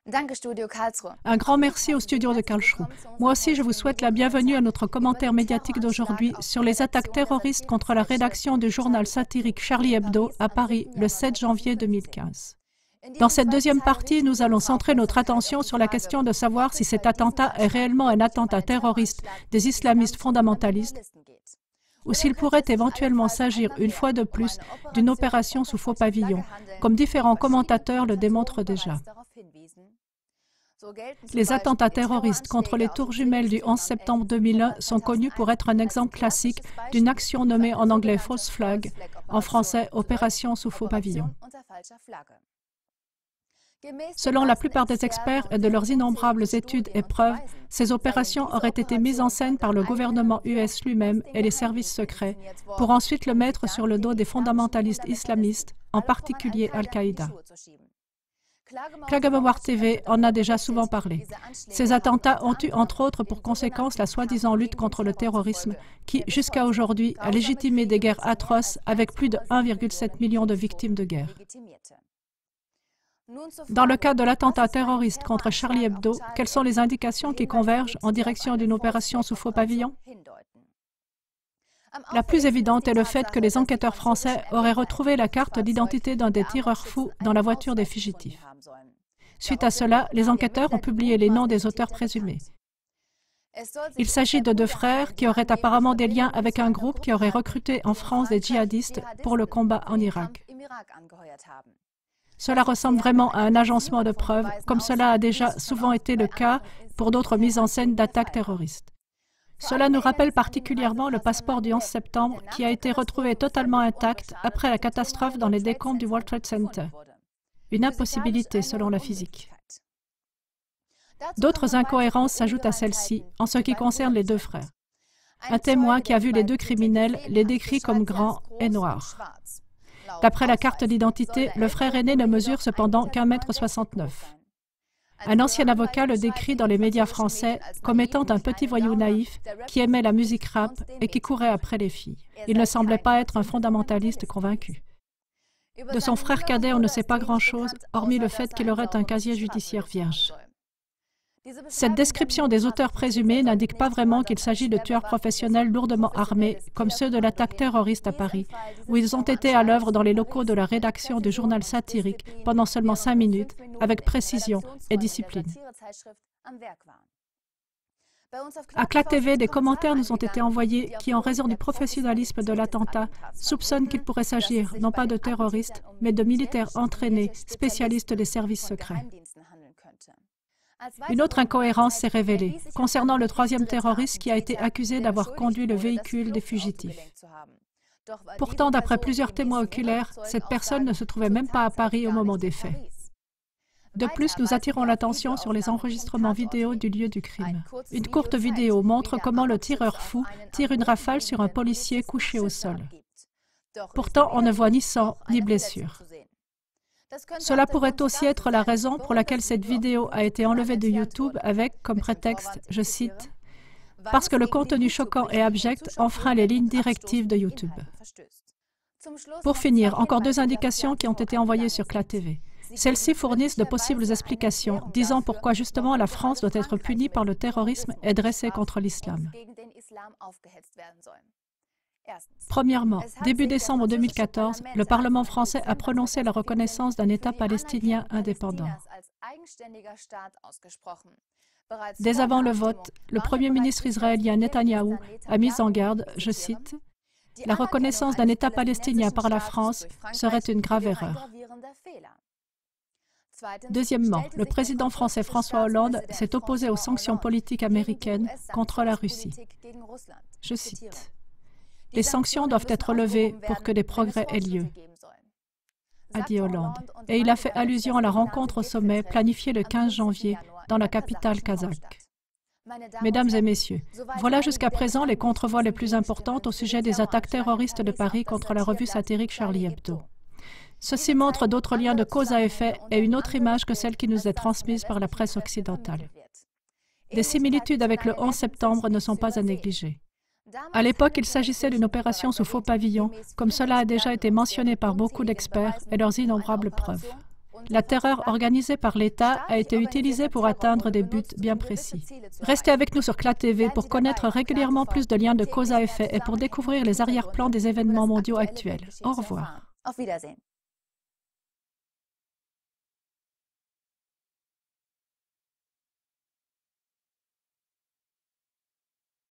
Un grand merci au studio de Karlsruhe. Moi aussi, je vous souhaite la bienvenue à notre commentaire médiatique d'aujourd'hui sur les attaques terroristes contre la rédaction du journal satirique Charlie Hebdo à Paris le 7 janvier 2015. Dans cette deuxième partie, nous allons centrer notre attention sur la question de savoir si cet attentat est réellement un attentat terroriste des islamistes fondamentalistes ou s'il pourrait éventuellement s'agir, une fois de plus, d'une opération sous faux pavillon, comme différents commentateurs le démontrent déjà. Les attentats terroristes contre les tours jumelles du 11 septembre 2001 sont connus pour être un exemple classique d'une action nommée en anglais false flag, en français opération sous faux pavillon. Selon la plupart des experts et de leurs innombrables études et preuves, ces opérations auraient été mises en scène par le gouvernement US lui-même et les services secrets, pour ensuite le mettre sur le dos des fondamentalistes islamistes, en particulier Al-Qaïda. Klagemauer TV en a déjà souvent parlé. Ces attentats ont eu entre autres pour conséquence la soi-disant lutte contre le terrorisme qui, jusqu'à aujourd'hui, a légitimé des guerres atroces avec plus de 1,7 million de victimes de guerre. Dans le cas de l'attentat terroriste contre Charlie Hebdo, quelles sont les indications qui convergent en direction d'une opération sous faux pavillon? La plus évidente est le fait que les enquêteurs français auraient retrouvé la carte d'identité d'un des tireurs fous dans la voiture des fugitifs. Suite à cela, les enquêteurs ont publié les noms des auteurs présumés. Il s'agit de deux frères qui auraient apparemment des liens avec un groupe qui aurait recruté en France des djihadistes pour le combat en Irak. Cela ressemble vraiment à un agencement de preuves, comme cela a déjà souvent été le cas pour d'autres mises en scène d'attaques terroristes. Cela nous rappelle particulièrement le passeport du 11 septembre qui a été retrouvé totalement intact après la catastrophe dans les décombres du World Trade Center. Une impossibilité selon la physique. D'autres incohérences s'ajoutent à celle-ci en ce qui concerne les deux frères. Un témoin qui a vu les deux criminels les décrit comme grands et noirs. D'après la carte d'identité, le frère aîné ne mesure cependant qu'1,69 m. Un ancien avocat le décrit dans les médias français comme étant un petit voyou naïf qui aimait la musique rap et qui courait après les filles. Il ne semblait pas être un fondamentaliste convaincu. De son frère cadet, on ne sait pas grand-chose, hormis le fait qu'il aurait un casier judiciaire vierge. Cette description des auteurs présumés n'indique pas vraiment qu'il s'agit de tueurs professionnels lourdement armés, comme ceux de l'attaque terroriste à Paris, où ils ont été à l'œuvre dans les locaux de la rédaction du journal satirique pendant seulement 5 minutes, avec précision et discipline. À CLA TV, des commentaires nous ont été envoyés qui, en raison du professionnalisme de l'attentat, soupçonnent qu'il pourrait s'agir non pas de terroristes, mais de militaires entraînés, spécialistes des services secrets. Une autre incohérence s'est révélée concernant le troisième terroriste qui a été accusé d'avoir conduit le véhicule des fugitifs. Pourtant, d'après plusieurs témoins oculaires, cette personne ne se trouvait même pas à Paris au moment des faits. De plus, nous attirons l'attention sur les enregistrements vidéo du lieu du crime. Une courte vidéo montre comment le tireur fou tire une rafale sur un policier couché au sol. Pourtant, on ne voit ni sang ni blessure. Cela pourrait aussi être la raison pour laquelle cette vidéo a été enlevée de YouTube avec, comme prétexte, je cite, « parce que le contenu choquant et abject enfreint les lignes directives de YouTube ». Pour finir, encore deux indications qui ont été envoyées sur CLA TV. Celles-ci fournissent de possibles explications, disant pourquoi justement la France doit être punie par le terrorisme et dressée contre l'islam. Premièrement, début décembre 2014, le Parlement français a prononcé la reconnaissance d'un État palestinien indépendant. Dès avant le vote, le Premier ministre israélien Netanyahou a mis en garde, je cite, « La reconnaissance d'un État palestinien par la France serait une grave erreur ». Deuxièmement, le président français François Hollande s'est opposé aux sanctions politiques américaines contre la Russie. Je cite, « Les sanctions doivent être levées pour que des progrès aient lieu », a dit Hollande. Et il a fait allusion à la rencontre au sommet planifiée le 15 janvier dans la capitale kazakh. Mesdames et messieurs, voilà jusqu'à présent les contrevoix les plus importantes au sujet des attaques terroristes de Paris contre la revue satirique Charlie Hebdo. Ceci montre d'autres liens de cause à effet et une autre image que celle qui nous est transmise par la presse occidentale. Des similitudes avec le 11 septembre ne sont pas à négliger. À l'époque, il s'agissait d'une opération sous faux pavillon, comme cela a déjà été mentionné par beaucoup d'experts et leurs innombrables preuves. La terreur organisée par l'État a été utilisée pour atteindre des buts bien précis. Restez avec nous sur CLA TV pour connaître régulièrement plus de liens de cause à effet et pour découvrir les arrière-plans des événements mondiaux actuels. Au revoir.